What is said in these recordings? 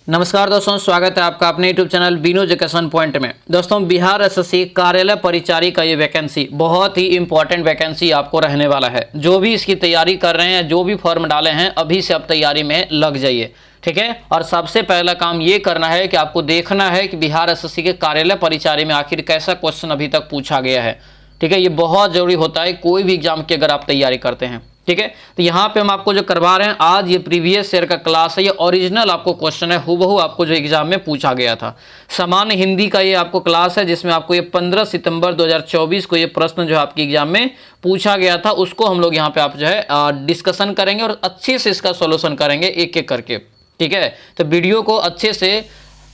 नमस्कार दोस्तों, स्वागत है आपका अपने YouTube channel Bino education point में। दोस्तों, बिहार एसएससी कार्यालय परिचारी का ये वैकेंसी बहुत ही इंपॉर्टेंट वैकेंसी आपको रहने वाला है। जो भी इसकी तैयारी कर रहे हैं, जो भी फॉर्म डाले हैं, अभी से आप तैयारी में लग जाइए, ठीक है। और सबसे पहला काम ये करना है कि आपको देखना है कि बिहार एसएससी के कार्यालय परिचारी में आखिर कैसा क्वेश्चन अभी तक पूछा गया है, ठीक है। ये बहुत जरूरी होता है कोई भी एग्जाम की अगर आप तैयारी करते हैं, ठीक है। तो यहाँ पे हम आपको जो करवा रहे हैं आज, ये प्रीवियस ईयर का क्लास है, ये ओरिजिनल आपको क्वेश्चन है, हूबहू आपको जो एग्जाम में पूछा गया था। सामान्य हिंदी का ये आपको क्लास है, जिसमें आपको ये 15 सितंबर 2024 को ये प्रश्न जो आपके एग्जाम में पूछा गया था, उसको हम लोग यहाँ पे आप जो है डिस्कशन करेंगे और अच्छे से इसका सोल्यूशन करेंगे एक एक करके, ठीक है। तो वीडियो को अच्छे से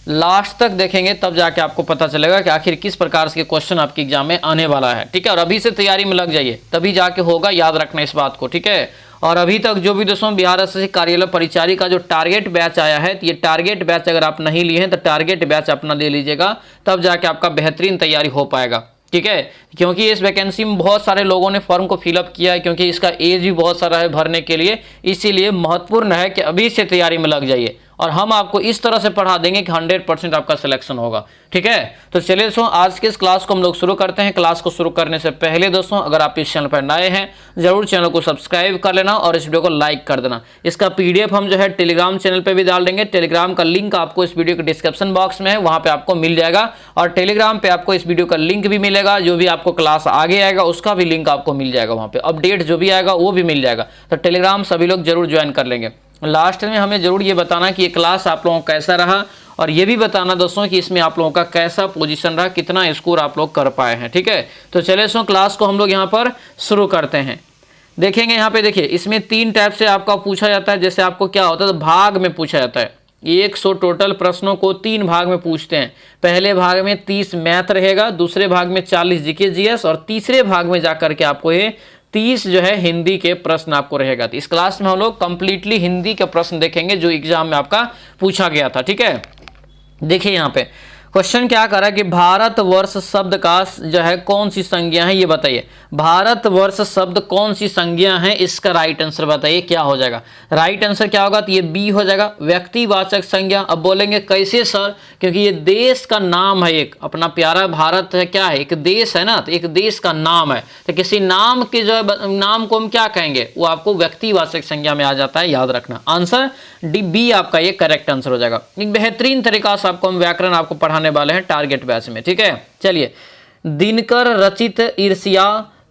लास्ट तक देखेंगे, तब जाके आपको पता चलेगा कि आखिर किस प्रकार के क्वेश्चन आपके एग्जाम में आने वाला है, ठीक है। और अभी से तैयारी में लग जाइए, तभी जाके होगा, याद रखना इस बात को, ठीक है। और अभी तक जो भी दोस्तों बिहार एसएससी कार्यालय परिचारी का जो टारगेट बैच आया है, तो ये टारगेट बैच अगर आप नहीं लिए हैं तो टारगेट बैच अपना ले लीजिएगा, तब जाके आपका बेहतरीन तैयारी हो पाएगा, ठीक है। क्योंकि इस वैकेंसी में बहुत सारे लोगों ने फॉर्म को फिलअप किया है, क्योंकि इसका एज भी बहुत सारा है भरने के लिए, इसीलिए महत्वपूर्ण है कि अभी से तैयारी में लग जाइए और हम आपको इस तरह से पढ़ा देंगे कि 100% आपका सिलेक्शन होगा, ठीक है। तो चलिए दोस्तों, आज के इस क्लास को हम लोग शुरू करते हैं। क्लास को शुरू करने से पहले दोस्तों, अगर आप इस चैनल पर नए हैं, जरूर चैनल को सब्सक्राइब कर लेना और इस वीडियो को लाइक कर देना। इसका पीडीएफ हम जो है टेलीग्राम चैनल पर भी डाल देंगे। टेलीग्राम का लिंक आपको इस वीडियो के डिस्क्रिप्शन बॉक्स में है, वहां पर आपको मिल जाएगा। और टेलीग्राम पर आपको इस वीडियो का लिंक भी मिलेगा, जो भी आपको क्लास आगे आएगा उसका भी लिंक आपको मिल जाएगा, वहां पर अपडेट जो भी आएगा वो भी मिल जाएगा। तो टेलीग्राम सभी लोग जरूर ज्वाइन कर लेंगे। लास्ट में हमें जरूर ये बताना कि ये क्लास आप लोगों का कैसा रहा, और ये भी बताना दोस्तों कि इसमें आप लोगों का कैसा पोजीशन रहा, कितना स्कोर आप लोग कर पाए हैं, ठीक है। तो चलिए दोस्तों, क्लास को हम लोग यहाँ पर शुरू करते हैं। देखेंगे यहाँ पे, देखिए इसमें 3 टाइप से आपका पूछा जाता है। जैसे आपको क्या होता है, तो भाग में पूछा जाता है। 100 टोटल प्रश्नों को 3 भाग में पूछते हैं। पहले भाग में 30 मैथ रहेगा, दूसरे भाग में 40 जीके जीएस, और तीसरे भाग में जाकर के आपको ये 30 जो है हिंदी के प्रश्न आपको रहेगा। तो इस क्लास में हम लोग कंप्लीटली हिंदी के प्रश्न देखेंगे जो एग्जाम में आपका पूछा गया था, ठीक है। देखिए यहाँ पे क्वेश्चन क्या कर रहा है कि भारतवर्ष शब्द का जो है कौन सी संज्ञा है, ये बताइए। भारतवर्ष शब्द कौन सी संज्ञा है, इसका राइट आंसर बताइए क्या हो जाएगा। राइट आंसर क्या होगा, तो ये बी हो जाएगा, व्यक्तिवाचक संज्ञा। अब बोलेंगे कैसे सर, क्योंकि ये देश का नाम है, एक अपना प्यारा भारत है, क्या है, एक देश है ना, तो एक देश का नाम है। तो किसी नाम के जो है नाम को हम क्या कहेंगे, वो आपको व्यक्तिवाचक संज्ञा में आ जाता है, याद रखना। आंसर डी बी आपका ये करेक्ट आंसर हो जाएगा। एक बेहतरीन तरीका से आपको हम व्याकरण आपको पढ़ाने वाले हैं टारगेट बैच में, ठीक है। चलिए, दिनकर रचित ईर्ष्या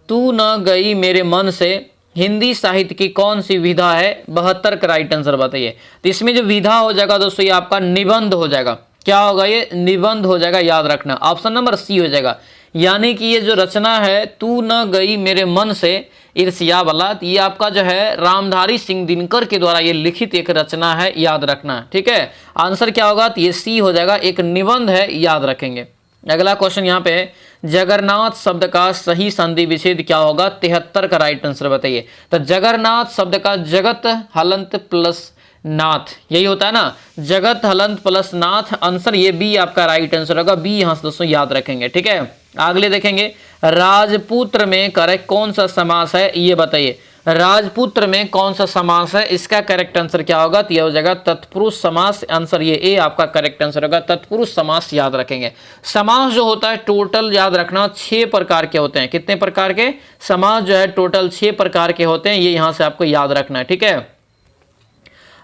तू न गई मेरे मन से हिंदी साहित्य की कौन सी विधा है, 72 का राइट आंसर बताइए। तो इसमें जो विधा हो जाएगा दोस्तों, ये आपका निबंध हो जाएगा। क्या होगा, ये निबंध हो जाएगा, याद रखना। ऑप्शन नंबर सी हो जाएगा। यानी कि ये जो रचना है तू न गई मेरे मन से ईर्ष्या वाला, ये आपका जो है रामधारी सिंह दिनकर के द्वारा ये लिखित एक रचना है, याद रखना, ठीक है। आंसर क्या होगा, तो ये सी हो जाएगा, एक निबंध है, याद रखेंगे। अगला क्वेश्चन यहाँ पे है, जगन्नाथ शब्द का सही संधि विच्छेद क्या होगा, 73 का राइट आंसर बताइए। तो जगन्नाथ शब्द का जगत हलंत प्लस नाथ, यही होता है ना, जगत हलंत प्लस नाथ। आंसर ये बी आपका राइट आंसर होगा, बी यहाँ से दोस्तों याद रखेंगे, ठीक है। अगले देखेंगे, राजपुत्र में करेक्ट कौन सा समास है, ये बताइए। राजपुत्र में कौन सा समास है, इसका करेक्ट आंसर क्या होगा, तो यह हो जाएगा तत्पुरुष समास। आंसर ये ए आपका करेक्ट आंसर होगा, तत्पुरुष समास, याद रखेंगे। समास जो होता है टोटल याद रखना 6 प्रकार के होते हैं। कितने प्रकार के समास जो है, टोटल 6 प्रकार के होते हैं, ये यहाँ से आपको याद रखना है, ठीक है।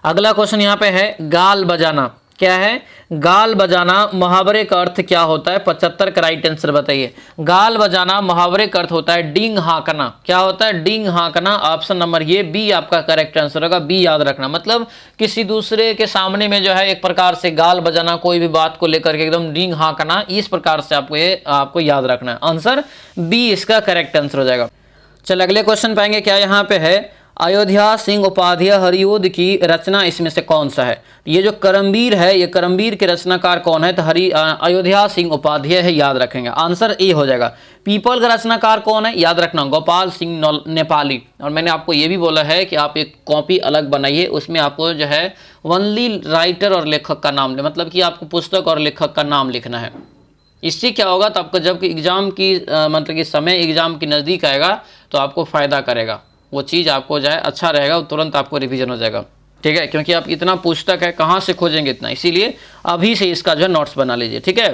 अगला क्वेश्चन यहाँ पे है, गाल बजाना क्या है, गाल बजाना मुहावरे का अर्थ क्या होता है, 75 का राइट आंसर बताइए। गाल बजाना मुहावरे का अर्थ होता है डींग हाँकना। क्या होता है, डींग हाँकना। ऑप्शन नंबर ये बी आपका करेक्ट आंसर होगा, बी याद रखना। मतलब किसी दूसरे के सामने में जो है एक प्रकार से गाल बजाना, कोई भी बात को लेकर के एकदम डींग हाँकना, इस प्रकार से आपको ये आपको याद रखना है। आंसर बी इसका करेक्ट आंसर हो जाएगा। चल अगले क्वेश्चन पाएंगे, क्या यहाँ पे है, अयोध्या सिंह उपाध्याय हरिओद की रचना इसमें से कौन सा है। ये जो करमवीर है, ये करमवीर के रचनाकार कौन है, तो अयोध्या सिंह उपाध्याय है, याद रखेंगे। आंसर ए हो जाएगा। पीपल का रचनाकार कौन है, याद रखना, गोपाल सिंह नेपाली। और मैंने आपको ये भी बोला है कि आप एक कॉपी अलग बनाइए, उसमें आपको जो है ओनली राइटर और लेखक का नाम, मतलब कि आपको पुस्तक और लेखक का नाम लिखना है। इससे क्या होगा, तो आपको जब एग्जाम की मतलब कि समय एग्जाम की नज़दीक आएगा तो आपको फ़ायदा करेगा, वो चीज़ आपको जो है अच्छा रहेगा, तुरंत आपको रिवीजन हो जाएगा। ठीक है, क्योंकि आप इतना पुस्तक है कहाँ से खोजेंगे इतना, इसीलिए अभी से इसका जो है नोट्स बना लीजिए। ठीक है,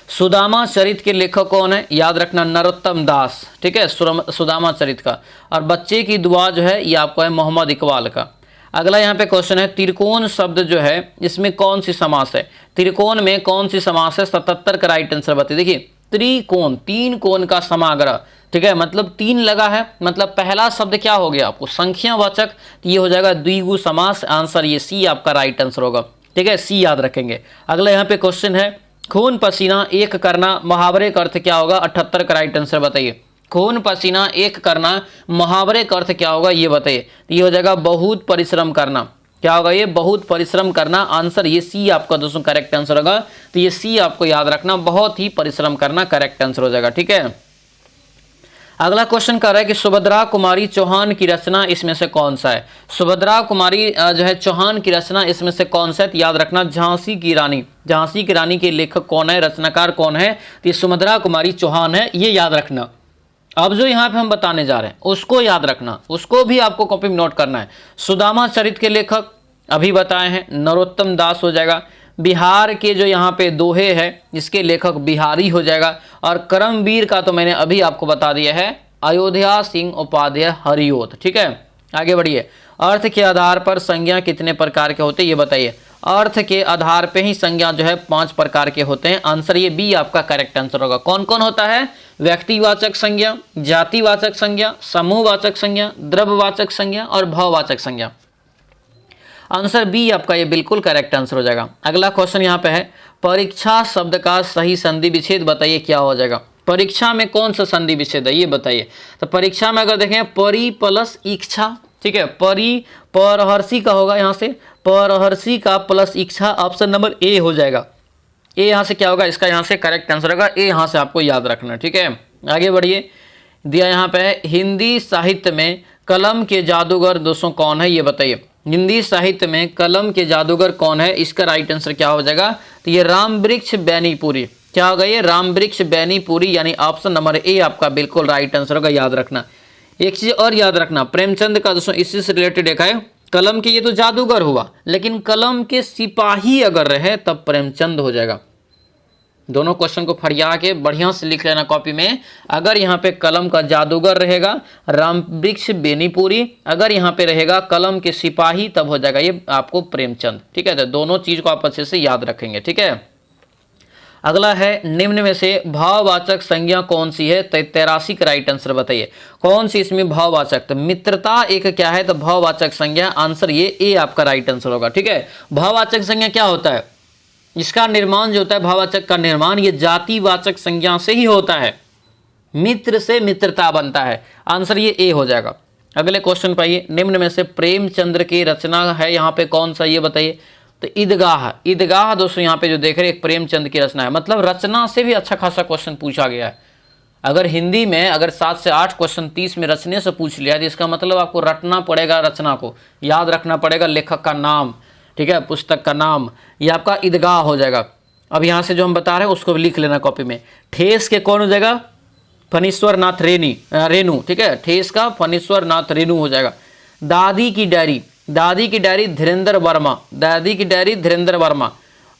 सुदामा चरित के लेखक कौन है, याद रखना नरोत्तम दास। ठीक है, सुदामा चरित का। और बच्चे की दुआ जो है ये आपको है मोहम्मद इकबाल का। अगला यहाँ पे क्वेश्चन है, त्रिकोण शब्द जो है इसमें कौन सी समास है, त्रिकोण में कौन सी समास है, 77 का राइट आंसर बताइए। देखिए त्रिकोण, तीन कोण का समाग्रह। ठीक है, मतलब तीन लगा है, मतलब पहला शब्द क्या हो गया आपको संख्यावाचक, तो ये हो जाएगा द्विगु समास। आंसर ये सी आपका राइट आंसर होगा। ठीक है, सी याद रखेंगे। अगला यहाँ पे क्वेश्चन है, खून पसीना एक करना मुहावरे का अर्थ क्या होगा, 78 का राइट आंसर बताइए। खून पसीना एक करना मुहावरे का अर्थ क्या होगा ये बताइए। तो ये हो जाएगा बहुत परिश्रम करना। क्या होगा ये, बहुत परिश्रम करना। आंसर ये सी आपका दोस्तों करेक्ट आंसर होगा। तो ये सी आपको याद रखना, बहुत ही परिश्रम करना करेक्ट आंसर हो जाएगा। ठीक है, अगला क्वेश्चन कर रहा है कि सुभद्रा कुमारी चौहान की रचना इसमें से कौन सा है। सुभद्रा कुमारी जो है चौहान की रचना इसमें से कौन सा है, तो याद रखना झांसी की रानी। झांसी की रानी के लेखक कौन है, रचनाकार कौन है, तो ये सुभद्रा कुमारी चौहान है, ये याद रखना। अब जो यहाँ पे हम बताने जा रहे हैं उसको याद रखना, उसको भी आपको कॉपी में नोट करना है। सुदामा चरित के लेखक अभी बताए हैं नरोत्तम दास हो जाएगा। बिहार के जो यहाँ पे दोहे है इसके लेखक बिहारी हो जाएगा। और करमवीर का तो मैंने अभी आपको बता दिया है, अयोध्या सिंह उपाध्याय हरिओत। ठीक है, आगे बढ़िए। अर्थ के आधार पर संज्ञा कितने प्रकार के होते हैं ये बताइए। अर्थ के आधार पे ही संज्ञा जो है 5 प्रकार के होते हैं। आंसर ये बी आपका करेक्ट आंसर होगा। कौन कौन होता है, व्यक्तिवाचक संज्ञा, जातिवाचक संज्ञा, समूहवाचक संज्ञा, द्रव्यवाचक संज्ञा और भाववाचक संज्ञा। आंसर बी आपका ये बिल्कुल करेक्ट आंसर हो जाएगा। अगला क्वेश्चन यहाँ पे है, परीक्षा शब्द का सही संधि विच्छेद बताइए क्या हो जाएगा। परीक्षा में कौन सा संधि विच्छेद है ये बताइए। तो परीक्षा में अगर देखें परि प्लस इच्छा, ठीक है, परहर्षी का होगा, यहाँ से परहर्षी का प्लस इच्छा, ऑप्शन नंबर ए हो जाएगा। ए यहाँ से क्या होगा, इसका यहाँ से करेक्ट आंसर होगा। ए यहाँ से आपको याद रखना। ठीक है, आगे बढ़िए। दिया यहाँ पे है, हिंदी साहित्य में कलम के जादूगर दोस्तों कौन है ये बताइए। हिंदी साहित्य में कलम के जादूगर कौन है, इसका राइट आंसर क्या हो जाएगा, तो ये रामवृक्ष बैनीपुरी। क्या होगा ये, रामवृक्ष बैनीपुरी, यानी ऑप्शन नंबर ए आपका बिल्कुल राइट आंसर होगा। याद रखना। एक चीज और याद रखना, प्रेमचंद का दोस्तों इसी से रिलेटेड देखा है, कलम के ये तो जादूगर हुआ, लेकिन कलम के सिपाही अगर रहे तब प्रेमचंद हो जाएगा। दोनों क्वेश्चन को फरिया के बढ़िया से लिख लेना कॉपी में। अगर यहाँ पे कलम का जादूगर रहेगा रामवृक्ष बेनीपुरी, अगर यहाँ पे रहेगा कलम के सिपाही तब हो जाएगा ये आपको प्रेमचंद। ठीक है, तो दोनों चीज को आप अच्छे से याद रखेंगे। ठीक है, अगला है, निम्न में से भाववाचक संज्ञा कौन सी है, 83 का राइट आंसर बताइए। कौन सी इसमें भाववाचक, तो मित्रता एक क्या है, तो भाववाचक संज्ञा। आंसर ये ए आपका राइट आंसर होगा। ठीक है, भाववाचक संज्ञा क्या होता है, इसका निर्माण जो होता है भाववाचक का निर्माण ये जातिवाचक संज्ञा से ही होता है। मित्र से मित्रता बनता है। आंसर ये ए हो जाएगा। अगले क्वेश्चन पर आइए, निम्न में से प्रेमचंद्र की रचना है यहाँ पे कौन सा ये बताइए। तो ईदगाह। ईदगाह दोस्तों यहाँ पे जो देख रहे हैं एक प्रेमचंद की रचना है, मतलब रचना से भी अच्छा खासा क्वेश्चन पूछा गया है। अगर हिंदी में अगर 7 से 8 क्वेश्चन 30 में रचने से पूछ लिया तो इसका मतलब आपको रटना पड़ेगा, रचना को याद रखना पड़ेगा, लेखक का नाम, ठीक है, पुस्तक का नाम, ये आपका ईदगाह हो जाएगा। अब यहाँ से जो हम बता रहे हैं उसको भी लिख लेना कॉपी में। ठेस के कौन हो जाएगा, फणीश्वर नाथ रेणु। ठीक है, ठेस का फणीश्वर नाथ रेणु हो जाएगा। दादी की डायरी, दादी की डायरी धीरेन्द्र वर्मा, दादी की डायरी धीरेन्द्र वर्मा।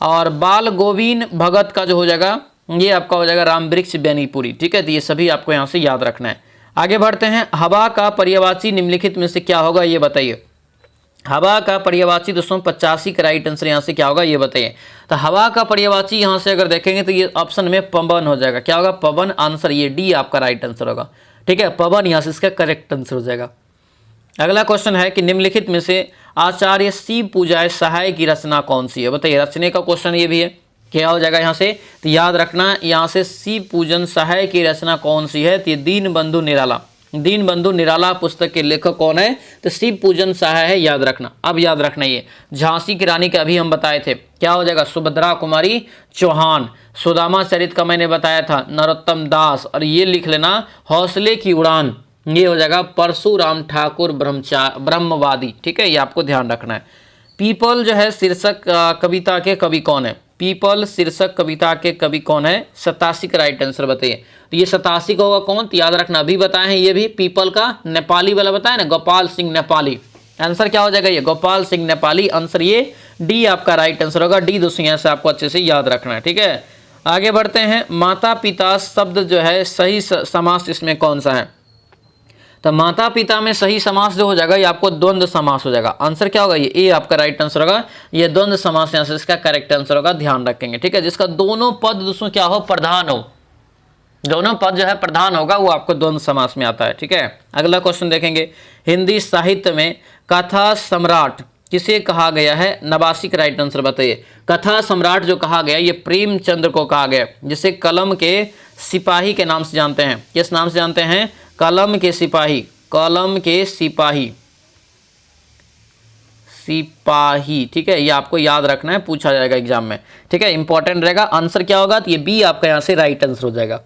और बाल गोविंद भगत का जो हो जाएगा ये आपका हो जाएगा रामवृक्ष बैनीपुरी। ठीक है, तो ये सभी आपको यहाँ से याद रखना है। आगे बढ़ते हैं, हवा का पर्यायवाची निम्नलिखित में से क्या होगा ये बताइए। हवा का पर्यायवाची दोस्तों 85 का राइट आंसर यहाँ से क्या होगा ये बताइए। तो हवा का पर्यायवाची यहाँ से अगर देखेंगे तो ये ऑप्शन में पवन हो जाएगा। क्या होगा, पवन। आंसर ये डी आपका राइट आंसर होगा। ठीक है, पवन यहाँ से इसका करेक्ट आंसर हो जाएगा। अगला क्वेश्चन है कि निम्नलिखित में से आचार्य शिव पूजाए सहाय की रचना कौन सी है बताइए। रचने का क्वेश्चन ये भी है, क्या हो जाएगा यहाँ से, तो याद रखना यहाँ से शिव पूजन सहाय की रचना कौन सी है, तो ये दीनबंधु निराला। दीनबंधु निराला पुस्तक के लेखक कौन है, तो शिव पूजन सहाय है, याद रखना। अब याद रखना ये झांसी की रानी का अभी हम बताए थे, क्या हो जाएगा, सुभद्रा कुमारी चौहान। सुदामा चरित का मैंने बताया था नरोत्तम दास। और ये लिख लेना हौसले की उड़ान, ये हो जाएगा परशुराम ठाकुर ब्रह्मवादी। ठीक है, ये आपको ध्यान रखना है। पीपल जो है शीर्षक कविता के कवि कौन है, पीपल शीर्षक कविता के कवि कौन है, 87 का राइट आंसर बताइए। तो ये 87 का होगा कौन, तो याद रखना अभी बताए हैं ये भी, पीपल का नेपाली वाला बताया ना, गोपाल सिंह नेपाली। आंसर क्या हो जाएगा ये गोपाल सिंह नेपाली, आंसर ये डी आपका राइट आंसर होगा। डी दोस्तों यहाँ से आपको अच्छे से याद रखना है, ठीक है। आगे बढ़ते हैं, माता पिता शब्द जो है सही समास इसमें कौन सा है? तो माता पिता में सही समास जो हो जाएगा ये आपको द्वंद्व समास हो जाएगा। आंसर क्या होगा ये आपका राइट आंसर होगा, ये द्वंद्व समास यहाँ से इसका करेक्ट आंसर होगा, ध्यान रखेंगे, ठीक है। जिसका दोनों पद दोस्तों क्या हो, प्रधान हो, दोनों पद जो है प्रधान होगा वो आपको द्वंद्व समास में आता है, ठीक है। अगला क्वेश्चन देखेंगे, हिंदी साहित्य में कथा सम्राट किसे कहा गया है? नवासी का राइट आंसर बताइए। कथा सम्राट जो कहा गया ये प्रेमचंद्र को कहा गया, जिसे कलम के सिपाही के नाम से जानते हैं। किस नाम से जानते हैं? कलम के सिपाही, कलम के सिपाही, सिपाही, ठीक है। ये आपको याद रखना है, पूछा जाएगा एग्जाम में, ठीक है, इंपॉर्टेंट रहेगा। आंसर क्या होगा? तो ये बी आपका यहाँ से राइट आंसर हो जाएगा।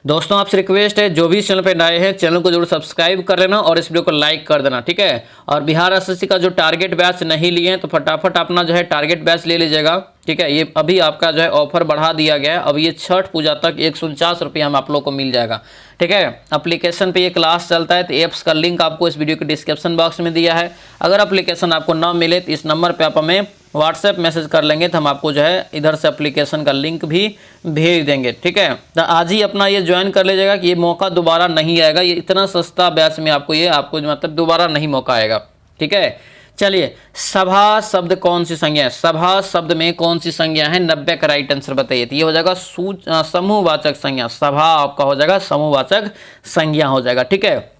दोस्तों आपसे रिक्वेस्ट है, जो भी चैनल पे नए हैं चैनल को जरूर सब्सक्राइब कर लेना और इस वीडियो को लाइक कर देना, ठीक है। और बिहार एसएससी का जो टारगेट बैच नहीं लिए हैं तो फटाफट अपना जो है टारगेट बैच ले लीजिएगा, ठीक है। ये अभी आपका जो है ऑफर बढ़ा दिया गया है, अब ये छठ पूजा तक 149 रुपये में आप लोग को मिल जाएगा, ठीक है। एप्लीकेशन पे ये क्लास चलता है, तो ऐप्स का लिंक आपको इस वीडियो के डिस्क्रिप्शन बॉक्स में दिया है। अगर एप्लीकेशन आपको ना मिले तो इस नंबर पर आप हमें व्हाट्सएप मैसेज कर लेंगे, तो हम आपको जो है इधर से एप्लीकेशन का लिंक भी भेज देंगे, ठीक है। तो आज ही अपना ये ज्वाइन कर लीजिएगा कि ये मौका दोबारा नहीं आएगा, ये इतना सस्ता बैच में आपको मतलब दोबारा नहीं मौका आएगा, ठीक है। चलिए, सभा शब्द कौन सी संज्ञा है? सभा शब्द में कौन सी संज्ञा है? 90 का राइट आंसर बताइए। तो ये हो जाएगा समूहवाचक संज्ञा, सभा आपका हो जाएगा समूहवाचक संज्ञा हो जाएगा, ठीक है।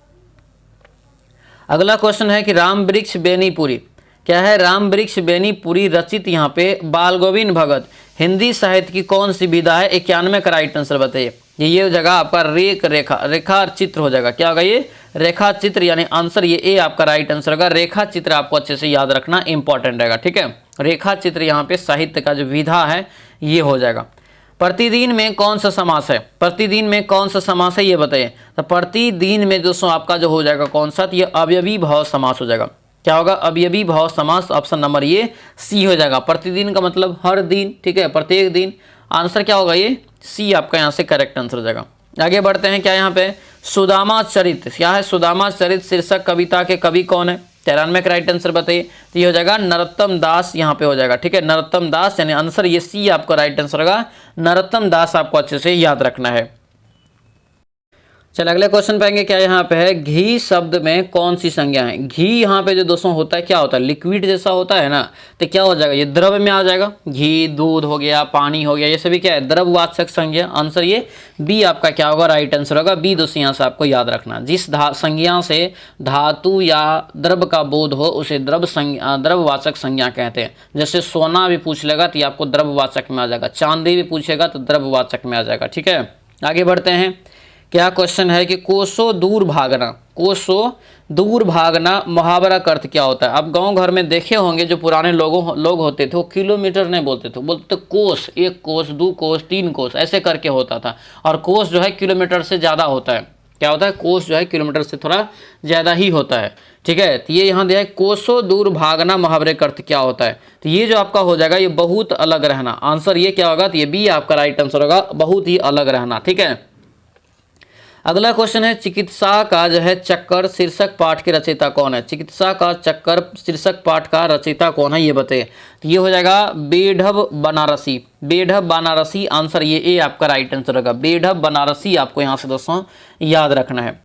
अगला क्वेश्चन है कि राम वृक्ष बेनीपुरी क्या है? राम वृक्ष बेनीपुरी रचित यहाँ पे बाल गोविंद भगत हिंदी साहित्य की कौन सी विधा है? 91 का राइट आंसर बताइए। ये हो जाएगा आपका रेखा चित्र हो जाएगा। क्या होगा ये? रेखा चित्र, यानी आंसर ये ए आपका राइट आंसर होगा। रेखा चित्र आपको अच्छे से याद रखना इंपॉर्टेंट रहेगा, ठीक है। रेखा चित्र यहाँ पे साहित्य का जो विधा है ये हो जाएगा। प्रतिदिन में कौन सा समास है? प्रतिदिन में कौन सा समास है ये बताइए। तो प्रतिदिन में दोस्तों आपका जो हो जाएगा कौन सा? तो ये अवयवी भाव समास हो जाएगा। क्या होगा? अवयवी भाव समास, ऑप्शन नंबर ये सी हो जाएगा। प्रतिदिन का मतलब हर दिन, ठीक है, प्रत्येक दिन। आंसर क्या होगा? ये सी आपका यहाँ से करेक्ट आंसर हो जाएगा। आगे बढ़ते हैं, क्या यहाँ पे सुदामा चरित क्या है? सुदामा चरित शीर्षक कविता के कवि कौन है? 93 का राइट आंसर बताइए। तो ये हो जाएगा नरोत्तम दास, यहाँ पे हो जाएगा, ठीक है, नरोत्तम दास, यानी आंसर ये सी आपका राइट आंसर होगा। नरोत्तम दास आपको अच्छे से याद रखना है। चल अगले क्वेश्चन पे आएंगे, क्या यहाँ पे है? घी शब्द में कौन सी संज्ञा है? घी यहाँ पे जो दोस्तों होता है क्या होता है? लिक्विड जैसा होता है ना, तो क्या हो जाएगा? ये द्रव में आ जाएगा। घी, दूध हो गया, पानी हो गया, ये सभी क्या है? द्रववाचक संज्ञा। आंसर ये बी आपका क्या होगा? राइट आंसर होगा। बी दोस्तों यहाँ से आपको याद रखना, जिस संज्ञा से धातु या द्रव का बोध हो उसे द्रववाचक संज्ञा कहते हैं। जैसे सोना भी पूछ लेगा तो ये आपको द्रववाचक में आ जाएगा, चांदी भी पूछेगा तो द्रववाचक में आ जाएगा, ठीक है। आगे बढ़ते हैं, क्या क्वेश्चन है कि कोसों दूर भागना, कोसों दूर भागना मुहावरा का अर्थ क्या होता है? आप गांव घर में देखे होंगे जो पुराने लोग होते थे वो किलोमीटर नहीं बोलते थे, बोलते थे कोस, 1 कोस, 2 कोस, 3 कोस, ऐसे करके होता था। और कोस जो है किलोमीटर से ज़्यादा होता है। क्या होता है? कोस जो है किलोमीटर से थोड़ा ज़्यादा ही होता है, ठीक है। तो ये यहाँ दिया है कोसों दूर भागना मुहावरे का अर्थ क्या होता है? तो ये जो आपका हो जाएगा ये बहुत अलग रहना। आंसर ये क्या होगा? तो ये बी आपका राइट आंसर होगा, बहुत ही अलग रहना, ठीक है। अगला क्वेश्चन है, चिकित्सा का जो है चक्कर शीर्षक पाठ के रचयिता कौन है? चिकित्सा का चक्कर शीर्षक पाठ का रचयिता कौन है ये बताइए। तो ये हो जाएगा बेढब बनारसी, बेढब बनारसी, आंसर ये ए आपका राइट आंसर होगा। बेढब बनारसी आपको यहाँ से दोस्तों याद रखना है।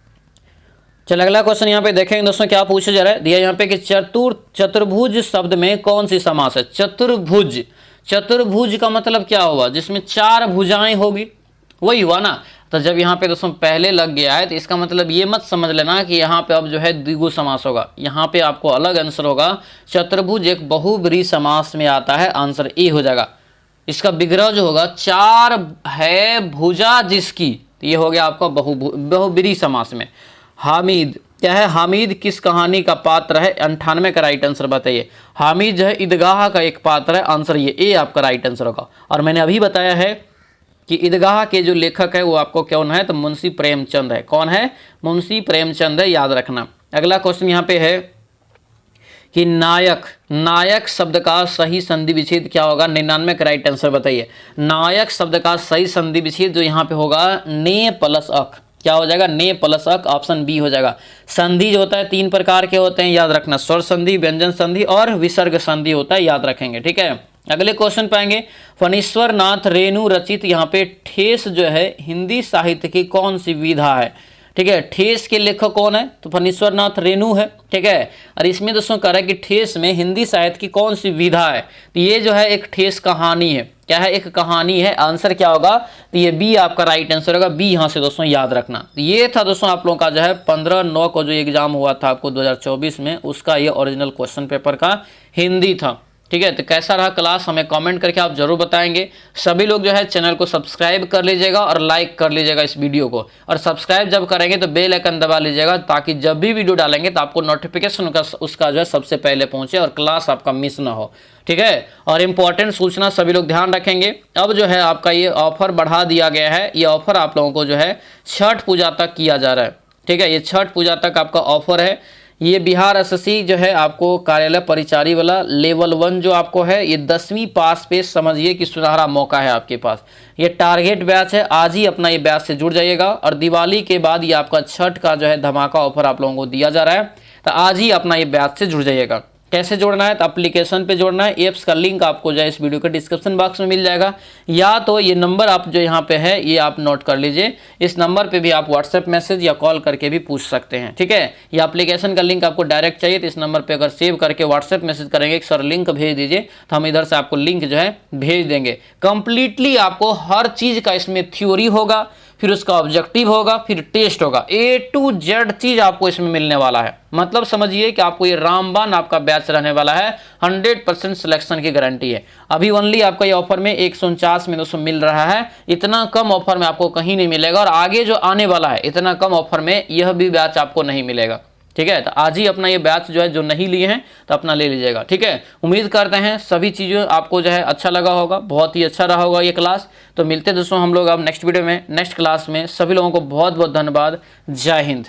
चलिए अगला क्वेश्चन यहाँ पे देखेंगे दोस्तों क्या पूछा जा रहा है। दिया यहाँ पे कि चतुर्भुज शब्द में कौन सी समास है? चतुर्भुज, चतुर्भुज का मतलब क्या हुआ? जिसमें 4 भुजाएं होगी, वही हुआ ना। तो जब यहाँ पे दोस्तों पहले लग गया है तो इसका मतलब ये मत समझ लेना कि यहाँ पे अब जो है द्विगु समास होगा। यहाँ पे आपको अलग आंसर होगा। चतुर्भुज एक बहुब्रीहि समास में आता है, आंसर ए हो जाएगा। इसका विग्रह जो होगा 4 है भुजा जिसकी, तो ये हो गया आपका बहुब्रीहि समास में। हामिद क्या है? हामिद किस कहानी का पात्र है? 98 का राइट आंसर बताइए। हामिद जो है ईदगाह का एक पात्र है, आंसर ये ए आपका राइट आंसर होगा। और मैंने अभी बताया है कि ईदगाह के जो लेखक है वो आपको कौन है? तो मुंशी प्रेमचंद है। कौन है? मुंशी प्रेमचंद है, याद रखना। अगला क्वेश्चन यहाँ पे है कि नायक, नायक शब्द का सही संधि विच्छेद क्या होगा? 99 का राइट आंसर बताइए। नायक शब्द का सही संधि विच्छेद जो यहाँ पे होगा ने प्लस अक, क्या हो जाएगा, ने प्लस अक, ऑप्शन बी हो जाएगा। संधि जो होता है 3 प्रकार के होते हैं, याद रखना, स्वर संधि, व्यंजन संधि और विसर्ग संधि होता है, याद रखेंगे, ठीक है। अगले क्वेश्चन पे आएंगे, फणीश्वर नाथ रेणु रचित, यहाँ पे ठेस जो है हिंदी साहित्य की कौन सी विधा है, ठीक है। ठेस के लेखक कौन है, तो फणीश्वर नाथ रेणु है, ठीक है। और इसमें दोस्तों कह रहा है कि ठेस में हिंदी साहित्य की कौन सी विधा है, तो ये जो है एक ठेस कहानी है, क्या है, एक कहानी है। आंसर क्या होगा, तो ये बी आपका राइट आंसर होगा, बी यहाँ से दोस्तों याद रखना। तो ये था दोस्तों आप लोगों का जो है 15/9 को जो एग्जाम हुआ था आपको 2024 में, उसका ये ओरिजिनल क्वेश्चन पेपर का हिंदी था, ठीक है। तो कैसा रहा क्लास हमें कमेंट करके आप जरूर बताएंगे। सभी लोग जो है चैनल को सब्सक्राइब कर लीजिएगा और लाइक कर लीजिएगा इस वीडियो को, और सब्सक्राइब जब करेंगे तो बेल आइकन दबा लीजिएगा, ताकि जब भी वीडियो डालेंगे तो आपको नोटिफिकेशन उसका जो है सबसे पहले पहुंचे और क्लास आपका मिस ना हो, ठीक है। और इम्पोर्टेंट सूचना सभी लोग ध्यान रखेंगे, अब जो है आपका ये ऑफर बढ़ा दिया गया है, ये ऑफर आप लोगों को जो है छठ पूजा तक किया जा रहा है, ठीक है। ये छठ पूजा तक आपका ऑफर है। ये बिहार एसएससी जो है आपको कार्यालय परिचारी वाला लेवल 1 जो आपको है, ये 10वीं पास पे समझिए कि सुनहरा मौका है आपके पास। ये टारगेट बैच है, आज ही अपना ये बैच से जुड़ जाइएगा, और दिवाली के बाद ये आपका छठ का जो है धमाका ऑफर आप लोगों को दिया जा रहा है, तो आज ही अपना ये बैच से जुड़ जाइएगा। कैसे जोड़ना है, तो एप्लीकेशन पे जोड़ना है, एप्स का लिंक आपको जो है इस वीडियो के डिस्क्रिप्शन बॉक्स में मिल जाएगा, या तो ये नंबर आप जो यहाँ पे है ये आप नोट कर लीजिए, इस नंबर पे भी आप व्हाट्सएप मैसेज या कॉल करके भी पूछ सकते हैं, ठीक है। ये एप्लीकेशन का लिंक आपको डायरेक्ट चाहिए तो इस नंबर पे अगर सेव करके व्हाट्सएप मैसेज करेंगे कि सर लिंक भेज दीजिए, तो हम इधर से आपको लिंक जो है भेज देंगे। कंप्लीटली आपको हर चीज़ का इसमें थ्योरी होगा, फिर उसका ऑब्जेक्टिव होगा, फिर टेस्ट होगा, A to Z चीज आपको इसमें मिलने वाला है। मतलब समझिए कि आपको ये रामबाण आपका बैच रहने वाला है, 100% सिलेक्शन की गारंटी है। अभी ओनली आपका ये ऑफर में 149 में दोस्तों मिल रहा है, इतना कम ऑफर में आपको कहीं नहीं मिलेगा, और आगे जो आने वाला है इतना कम ऑफर में यह भी बैच आपको नहीं मिलेगा, ठीक है। तो आज ही अपना ये बैच जो है जो नहीं लिए हैं तो अपना ले लीजिएगा, ठीक है। उम्मीद करते हैं सभी चीज़ें आपको जो है अच्छा लगा होगा, बहुत ही अच्छा रहा होगा ये क्लास। तो मिलते हैं दोस्तों हम लोग अब नेक्स्ट वीडियो में, नेक्स्ट क्लास में। सभी लोगों को बहुत बहुत धन्यवाद। जय हिंद।